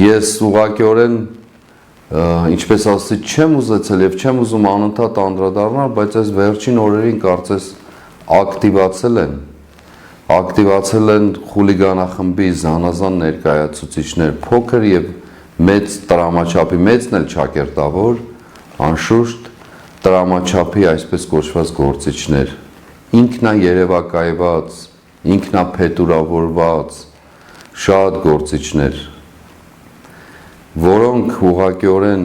Ես ուղղակիորեն ինչպես ասացի չեմ ուզեցել եւ չեմ ուզում անընդհատ անդրադառնալ, բայց այս վերջին օրերին կարծես ակտիվացել են խուլիգանախմբի զանազան ներկայացուցիչներ, փոքր եւ մեծ տրամաչափի, մեծն էլ ճակերտավոր, անշուշտ տրամաչափի այսպես կոչված գործիչներ, ինքնաերևակայված, ինքնափետուրավորված շատ գործիչներ, որոնք ուղղակիորեն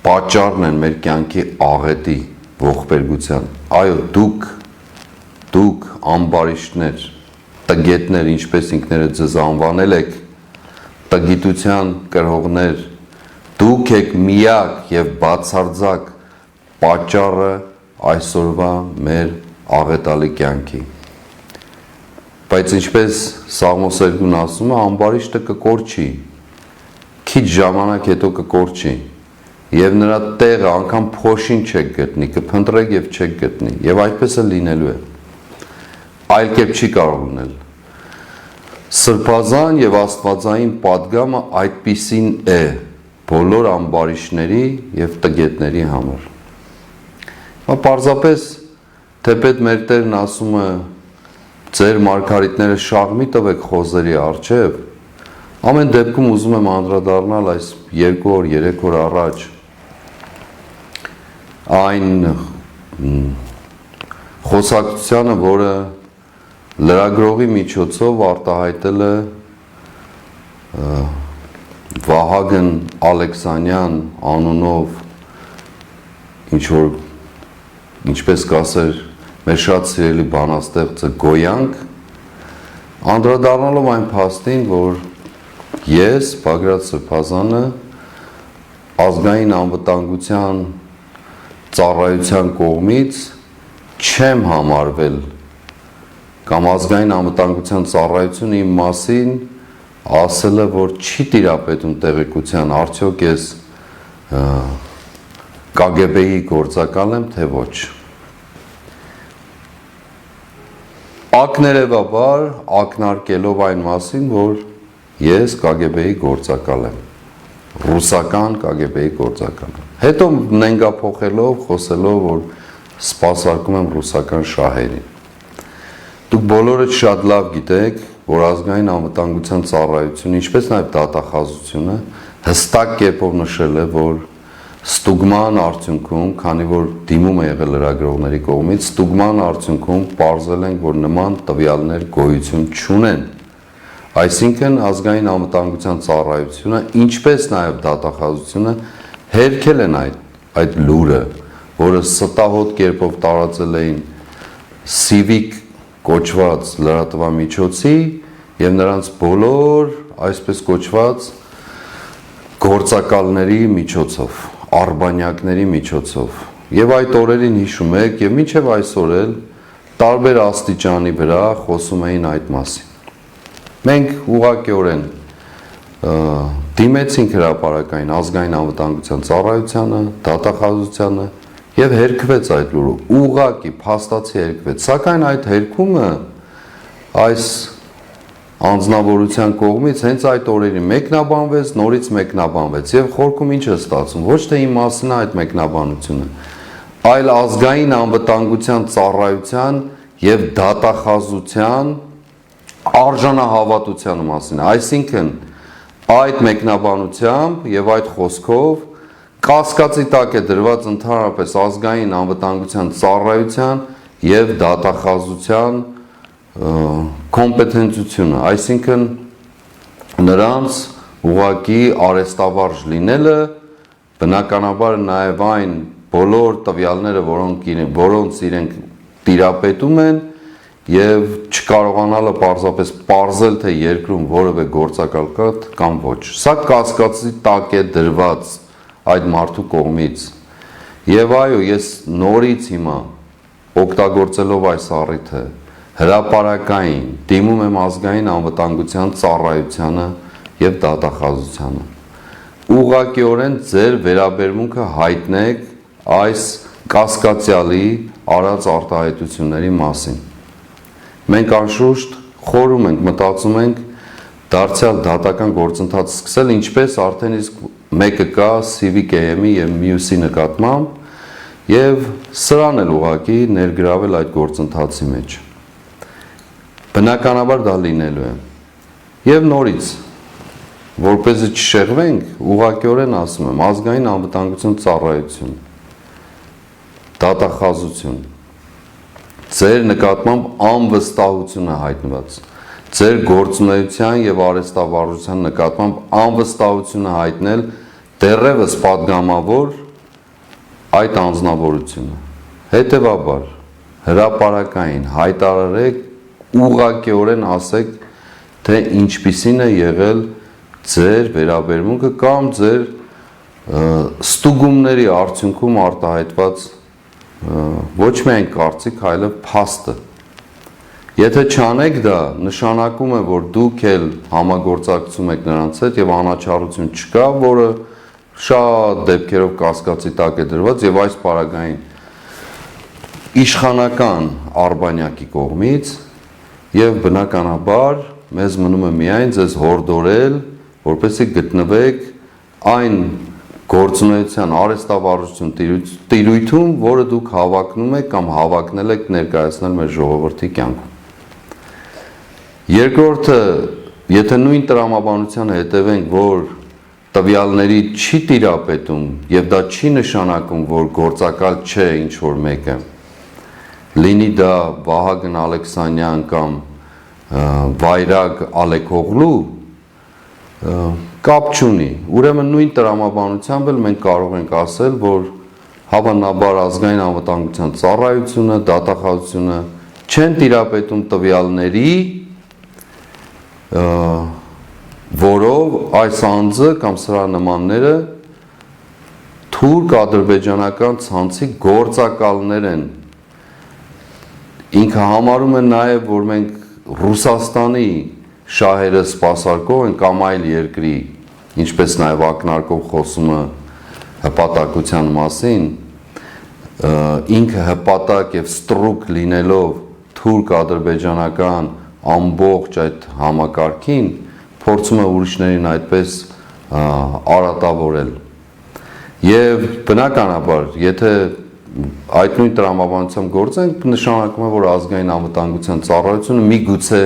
պատճառն են մեր կյանքի աղետի ողբերգության։ Այո, դուք ամբարիշտներ, տգետներ, ինչպես ինքներդ ձեզ անվանել եք, տգիտության կրողներ, դուք եք միակ եւ բացարձակ պատճառը այսօրվա մեր աղետալի կյանքի։ Բայց ինչպես Սաղմոս 2-ն ասում է, ամբարիշտը կկորչի, քիչ ժամանակ հետո կկորչի, եւ նրա տեղը անգամ փոշին չեք գտնի, կփնտրեք եւ չեք գտնի, եւ այդպես է լինելու է։ Այլ կերպ չի կարող լինել։ Սրբազան եւ աստվածային պատգամը այդպիսին է բոլոր ամբարիշտների եւ տգետների համար։ Պարզապես թեպետ մեր Տերն ասում է ձեր մարգարիտները շաղմի տվեք խոզերի առջև, ամեն դեպքում ուզում եմ անդրադառնալ այս 2 օր, 3 օր առաջ այն խոսակցությանը, որը լրագրողի միջոցով արտահայտել է Վահագն Ալեքսանյան անունով ինչ-որ, ինչպես կասեր մեր շատ սիրելի բանաստեղծը Գոյանք, անդրադառնալով այն փաստին, որ ես, Բագրատ Սրբազանը, ազգային անվտանգության ծառայության կողմից չեմ համարվել կամ ազգային անվտանգության ծառայությունը իմ մասին ասել է, որ չի տիրապետում տեղեկության, արդյոք ես KGB-ի գործակալ եմ, թե ոչ։ Ակներևաբար ակնարկելով այն մասին, որ ես KGB-ի գործակալ եմ, ռուսական KGB-ի գործակալ եմ։ Հետո նենգափոխելով, խոսելով, որ սպասարկում եմ ռուսական շահերին։ Դուք բոլորդ շատ լավ գիտեք, որ ազգային անվտանգության ծառայությունը, ինչպես նաև դատախազությունը հստակ կերպով նշել է, որ ստուգման արդյունքում, քանի որ դիմում է եղել լրագրողների կողմից, ստուգման արդյունքում պարզել են, որ նման տվյալներ գոյություն չունեն։ Այսինքն ազգային անվտանգության ծառայությունը, ինչպես նաև դատախազությունը հերքել են այդ լուրը, որը ստահոդ կերպով տարածել էին Civic կոչված լրատվամիջոցի եւ նրանց բոլոր այսպես կոչված գործակալների միջոցով, արբանյակների միջոցով։ Եվ այդ օրերին հիշում եք, եւ մինչեւ այսօր էլ տարբեր աստիճանի վրա խոսում էին այդ մասին։ Մենք ուղղակիորեն դիմեցինք հրապարակային ազգային անվտանգության ծառայությանը, դատախազությանը եւ հերքվեց այդ լուրը, ուղղակի փաստացի հերքվեց, սակայն այդ հերքումը այս անձնավորության կողմից հենց այդ օրերին մեկնաբանվեց, նորից մեկնաբանվեց եւ խորքում ինչ է ստացվում, ոչ թե իմ մասին է այդ մեկնաբանությունը, այլ ազգային անվտանգության ծառայության եւ դատախազության արժանահավատության մասին, այսինքն այդ մեկնաբանությամբ եւ այդ խոսքով կասկածի տակ է դրված ընդհանրապես ազգային անվտանգության ծառայության եւ դատախազության կոմպետենտությունը, այսինքն նրանց ուղղակի արեստավարժ լինելը, բնականաբար նաև այն բոլոր տվյալները, որոնց իրենք տիրապետում են եւ չկարողանալը պարզապես պարզել, թե երկրում որևէ գործակալ կա կամ ոչ։ Սա կասկածի տակ է դրված այդ մարդու կողմից։ Եվ այո, ես նորից հիմա օգտագործելով այս առիթը հրապարակային դիմում եմ ազգային անվտանգության ծառայությանը եւ դատախազությանը։ Ուղղակիորեն ձեր վերաբերմունքը հայտնեք այս կասկածյալի արած արտահայտությունների մասին։ Մենք անշուշտ խորում ենք, մտածում ենք, դարձյալ դատական գործընթաց սկսել, ինչպես արդեն իսկ մեկը կա CVKM-ի եւ մյուսի նկատմամբ եւ սրան էլ ուղղակի ներգրավել այդ գործընթացի մեջ։ Բնականաբար դա լինելու է։ Եվ նորից, որպեսզի չշեղվենք, ուղղակիորեն ասում եմ, ազգային անվտանգություն ծառայություն, դատախազություն, ձեր նկատմամբ անվստահություն է հայտնված, ձեր գործունեության եւ արհեստավարժության նկատմամբ անվստահություն է հայտնել դեռևս падգամավոր այդ անձնավորությունը։ Հետևաբար, հրապարակային հայտարարեք, ուղղակիորեն ասեք, թե ինչպիսին է եղել ձեր վերաբերմունքը կամ ձեր ստուգումների արդյունքում արտահայտված ոչ միայն կարծիք, այլև փաստը։ Եթե չանեք դա, նշանակում է, որ դուք էլ համագործակցում եք նրանց հետ եւ անաչառություն չկա, որը շատ դեպքերով կասկածի տակ է դրված եւ այս պարագային իշխանական արբանյակի կողմից եւ բնականաբար մեզ մնում է միայն ձեզ հորդորել, որպեսզի գտնվեք այն գործունեության արհեստավարժություն տիրույթում, որը դուք հավակնում եք կամ հավակնել եք ներկայացնել մեր ժողովրդի կյանքում։ Երկրորդը, եթե նույն տրամաբանությանը հետևենք, որ տվյալների չի տիրապետում եւ դա չի նշանակում, որ գործակալ չէ ինչ որ մեկը, լինի դա Վահագն Ալեքսանյան կամ Վայրագ Ալեքօղլու, կապ չունի։ Ուրեմն նույն տրամաբանությամբ էլ մենք կարող ենք ասել, որ հավանաբար ազգային անվտանգության ծառայությունը, դատախազությունը չեն տիրապետում տվյալների, որով այս անձը կամ սրա նմանները թուրք ադրբեջանական ցանցի գործակալներ են։ Ինքը համարում է նաև, որ մենք Ռուսաստանի շահերը սպասարկող են կամ այլ երկրի, ինչպես նաև ակնարկով խոսումը հպատակության մասին, ինքը հպատակ եւ ստրուկ լինելով թուրք-ադրբեջանական ամբողջ այդ համակարգին, փորձում է ուրիշներին այդպես արատավորել։ Եվ բնականաբար, եթե այդ նույն տրամաբանությամբ գործենք, նշանակում է, որ ազգային անվտանգության ծառայությունը միգուցե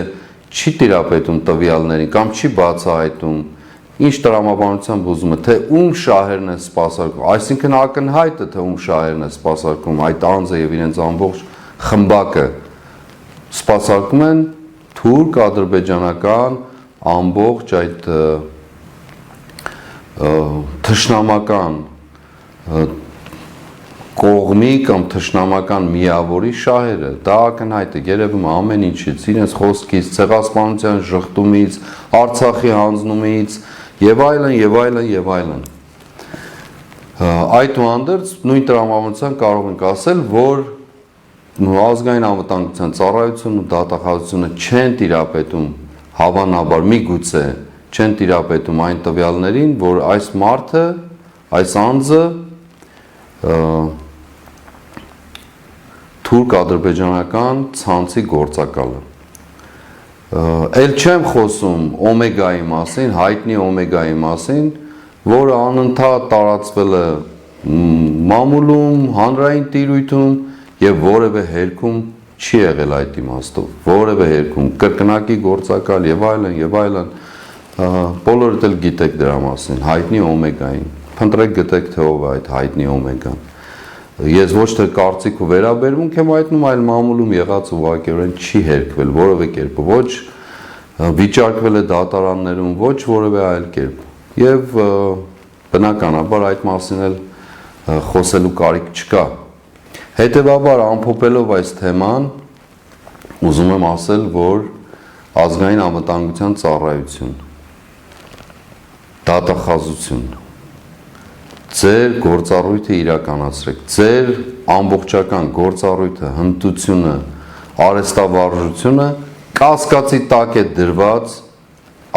չի տիրապետում տվյալներին կամ չի բացահայտում, ինչ տրամաբանությամբ ուզում է, թե ում շահերն է սպասարկում, այսինքն ակնհայտ է, թե ում շահերն է սպասարկում, այդ անձը եւ իրենց ամբողջ խմբակը սպասարկում են թուրք-ադրբեջանական ամբողջ այդ թշնամական կողմի կամ թշնամական միավորի շահերը, դա ակնհայտ է, երևում է ամեն ինչից, իրենց խոսքից, ցեղասպանության ժխտումից, Արցախի հանձնումից եւ այլն եւ այլն եւ այլն։ Այդուհանդերձ նույն տրամաբանությամբ կարող ենք ասել, որ ազգային անվտանգության ծառայությունը, դատախազությունը չեն տիրապետում հավանաբար միգուցե չեն տիրապետում այն տվյալներին, որ այս մարդը, այս անձը թուրք-ադրբեջանական ցանցի գործակալը։ Էլ չեմ խոսում օմեգայի մասին, հայտնի օմեգայի մասին, որը անընդհատ տարածվել է մամուլում, հանրային տիրույթում եւ որևէ հերքում չի եղել այդ իմաստով, որևէ հերքում կրկնակի գործակալ եւ այլն, բոլորդ էլ գիտեք դրա մասին, հայտնի օմեգային։ Փնտրեք գտեք թե ով է այդ հայտնի օմեգան։ Ես ոչ թե կարծիք ու վերաբերմունք եմ հայտնում, այլ մամուլում եղած ուղղակիորեն չի հերկվել որևէ կերպ, ոչ վիճարկվել է դատարաններում, ոչ որևէ այլ կերպ։ Եվ բնականաբար այդ մասին էլ խոսելու կարիք չկա։ Հետևաբար ամփոփելով այս թեման, ուզում եմ ասել, որ ազգային անվտանգության ծառայություն, դատախազություն, ձեր գործառույթը իրականացրեք, ձեր ամբողջական գործառույթը, հմտությունը, արհեստավարժությունը կասկածի տակ է դրված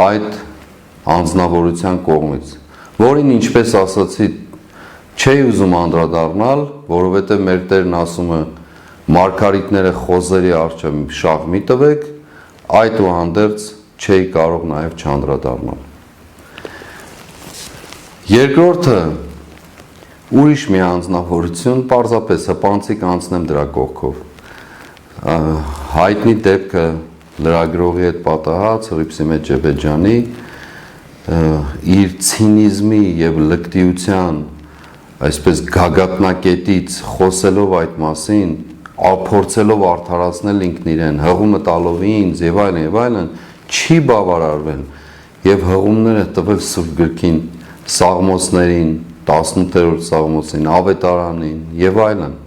այդ անձնավորության կողմից, որին ինչպես ասացի, չի ուզում անդրադառնալ, որովհետև մեր Տերն ասում է մարգարիտները խոզերի առջև շաղ մի տվեք, այդուհանդերձ չէի կարող նաև չանդրադառնալ։ Երկրորդը ուրիշ մի անձնավորություն, պարզապես հպանցիկ անցնեմ դրա կողքով։ Հայտնի դեպքը լրագրողի հետ պատահած Հռիփսիմետ Ջեբեջյանի իր ցինիզմի եւ լկտիության այսպես գագաթնակետից խոսելով այդ մասին, փորձելով արդարացնել ինքն իրեն, հղումը տալով ինձ եւ այլն, չի բավարարվել եւ հղումները տվել Սուրբ գրքին, Սաղմոսներին, 18-րդ Սաղմոսին, Ավետարանին եւ այլն։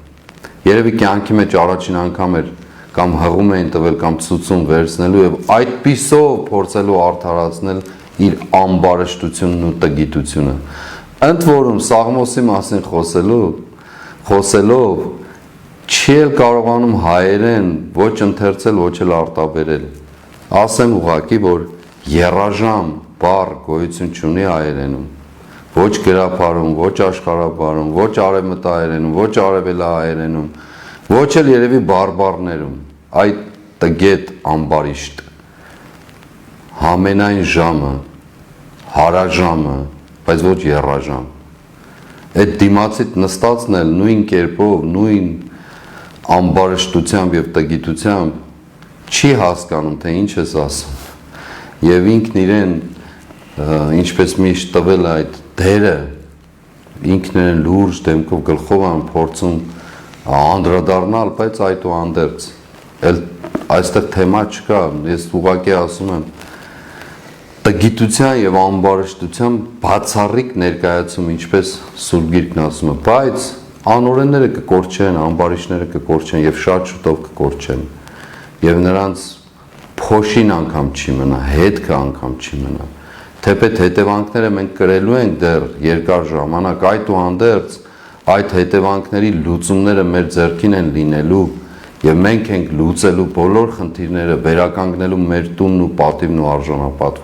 Երևի կյանքի մեջ առաջին անգամ էր կամ հղում էին տվել կամ ցուցում վերցնելու եւ այդպիսով փորձելու արդարացնել իր ամբարշտությունն ու տգիտությունը։ Ընդ որում Սաղմոսի մասին խոսելով չի էլ կարողանում հայերեն ոչ ընթերցել, ոչ էլ արտաբերել։ Ասեմ ուղղակի, որ եռաժամ բառ գոյություն չունի հայերենում։ Ոչ գրաբարում, ոչ աշխարհաբարում, ոչ արևմտահայերենում, ոչ արևելահայերենում, ոչ էլ երևի բարբառներում։ Այդ տգետ ամբարիշտ համենայն ժամը, հարաժամը, բայց ոչ եռաժամ։ Այդ դիմացիդ նստածն էլ նույն կերպով, նույն ամբարշտությամբ եւ տգիտությամբ չի հասկանում, թե ինչ ես ասում։ Եվ ինքն իրեն ինչպես միշտ տվել այդ դերը, ինքն իրեն լուրջ դեմքով գլխով են փորձում անդրադառնալ, բայց այդուհանդերձ այստեղ թեմա չկա, ես ուղղակի ասում եմ տգիտության եւ ամբարշտության բացառիկ ներկայացում, ինչպես Սուրբ Գիրքն ասում է, բայց անօրենները կկորչեն, ամբարիշները կկորչեն եւ շատ շուտով կկորչեն եւ նրանց փոշին անգամ չի մնա, հետքը անգամ չի մնա։ Թեպետ հետևանքները մենք կրելու ենք դեռ երկար ժամանակ, այդուհանդերձ այդ հետևանքների լուծումները մեր ձեռքին են լինելու եւ մենք ենք լուծելու բոլոր խնդիրները, վերականգնելու մեր տունն ու պատիվն ու արժանապատվությունը։